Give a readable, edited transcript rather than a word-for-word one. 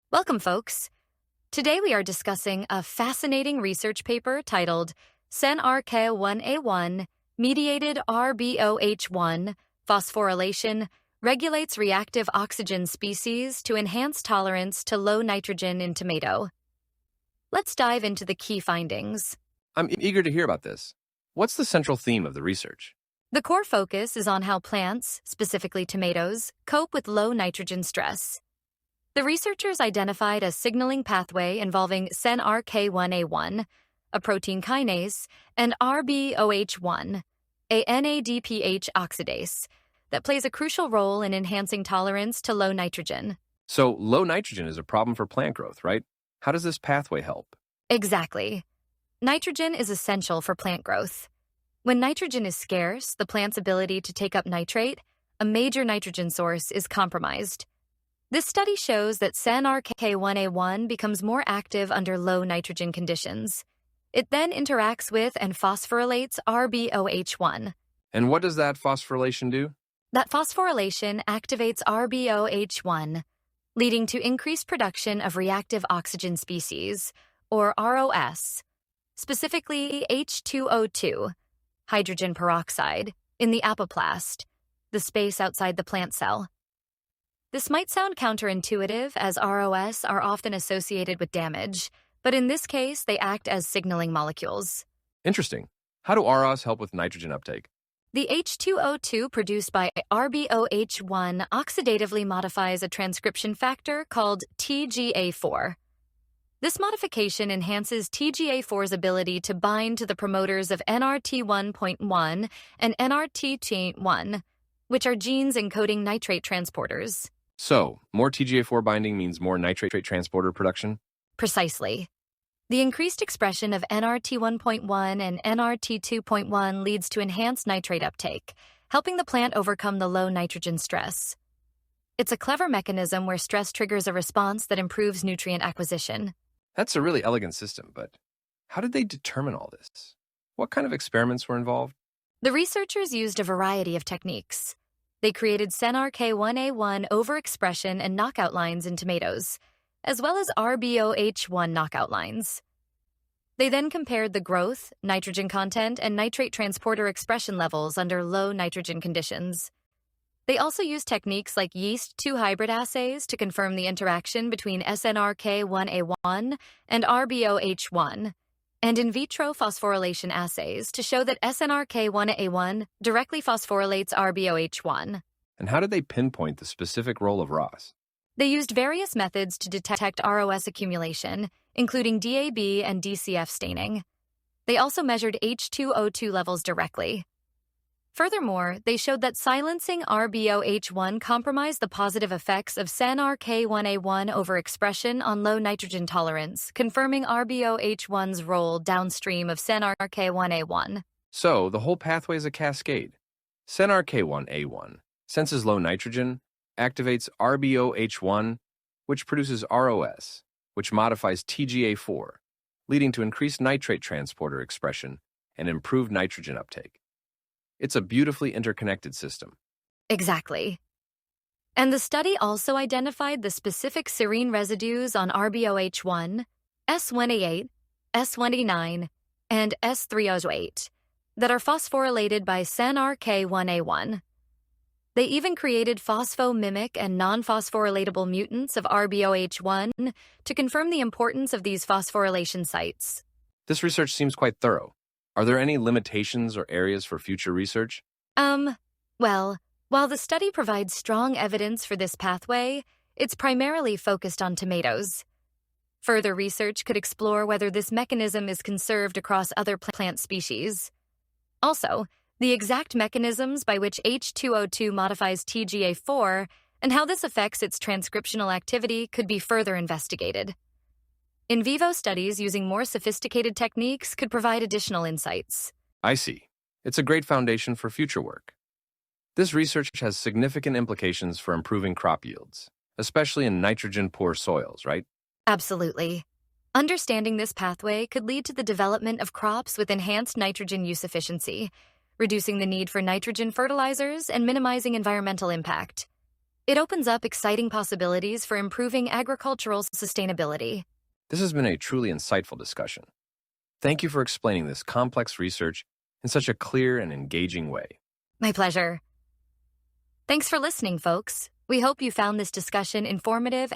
Welcome, folks. Today we are discussing a fascinating research paper titled SnRK1A1-mediated RBOH1 phosphorylation regulates reactive oxygen species to enhance tolerance to low nitrogen in tomato. Let's dive into the key findings. I'm eager to hear about this. What's the central theme of the research? The core focus is on how plants, specifically tomatoes, cope with low nitrogen stress. The researchers identified a signaling pathway involving SnRK1A1, a protein kinase, and RBOH1, a NADPH oxidase, that plays a crucial role in enhancing tolerance to low nitrogen. So, low nitrogen is a problem for plant growth, right? How does this pathway help? Exactly. Nitrogen is essential for plant growth. When nitrogen is scarce, the plant's ability to take up nitrate, a major nitrogen source, is compromised. This study shows that SnRK1A1 becomes more active under low nitrogen conditions. It then interacts with and phosphorylates RBOH1. And what does that phosphorylation do? That phosphorylation activates RBOH1, leading to increased production of reactive oxygen species, or ROS, specifically H2O2, hydrogen peroxide, in the apoplast, the space outside the plant cell. This might sound counterintuitive, as ROS are often associated with damage, but in this case, they act as signaling molecules. Interesting. How do ROS help with nitrogen uptake? The H2O2 produced by RBOH1 oxidatively modifies a transcription factor called TGA4. This modification enhances TGA4's ability to bind to the promoters of NRT1.1 and NRT1, which are genes encoding nitrate transporters. So, more TGA4 binding means more nitrate transporter production? Precisely. The increased expression of NRT1.1 and NRT2.1 leads to enhanced nitrate uptake, helping the plant overcome the low nitrogen stress. It's a clever mechanism where stress triggers a response that improves nutrient acquisition. That's a really elegant system, but how did they determine all this? What kind of experiments were involved? The researchers used a variety of techniques. They created SnRK1A1 overexpression and knockout lines in tomatoes, as well as RBOH1 knockout lines. They then compared the growth, nitrogen content, and nitrate transporter expression levels under low nitrogen conditions. They also used techniques like yeast-2 hybrid assays to confirm the interaction between SnRK1A1 and RBOH1, and in vitro phosphorylation assays to show that SnRK1A1 directly phosphorylates RBOH1. And how did they pinpoint the specific role of ROS? They used various methods to detect ROS accumulation, including DAB and DCF staining. They also measured H2O2 levels directly. Furthermore, they showed that silencing RBOH1 compromised the positive effects of SnRK1A1 overexpression on low nitrogen tolerance, confirming RBOH1's role downstream of SnRK1A1. So, the whole pathway is a cascade. SnRK1A1 senses low nitrogen, activates RBOH1, which produces ROS, which modifies TGA4, leading to increased nitrate transporter expression and improved nitrogen uptake. It's a beautifully interconnected system. Exactly. And the study also identified the specific serine residues on RBOH1, S1A8, S1A9, and S308 that are phosphorylated by SnRK1A1. They even created phosphomimic and non-phosphorylatable mutants of RBOH1 to confirm the importance of these phosphorylation sites. This research seems quite thorough. Are there any limitations or areas for future research? Well, while the study provides strong evidence for this pathway, it's primarily focused on tomatoes. Further research could explore whether this mechanism is conserved across other plant species. Also, the exact mechanisms by which H2O2 modifies TGA4 and how this affects its transcriptional activity could be further investigated. In vivo studies using more sophisticated techniques could provide additional insights. I see. It's a great foundation for future work. This research has significant implications for improving crop yields, especially in nitrogen-poor soils, right? Absolutely. Understanding this pathway could lead to the development of crops with enhanced nitrogen use efficiency, reducing the need for nitrogen fertilizers and minimizing environmental impact. It opens up exciting possibilities for improving agricultural sustainability. This has been a truly insightful discussion. Thank you for explaining this complex research in such a clear and engaging way. My pleasure. Thanks for listening, folks. We hope you found this discussion informative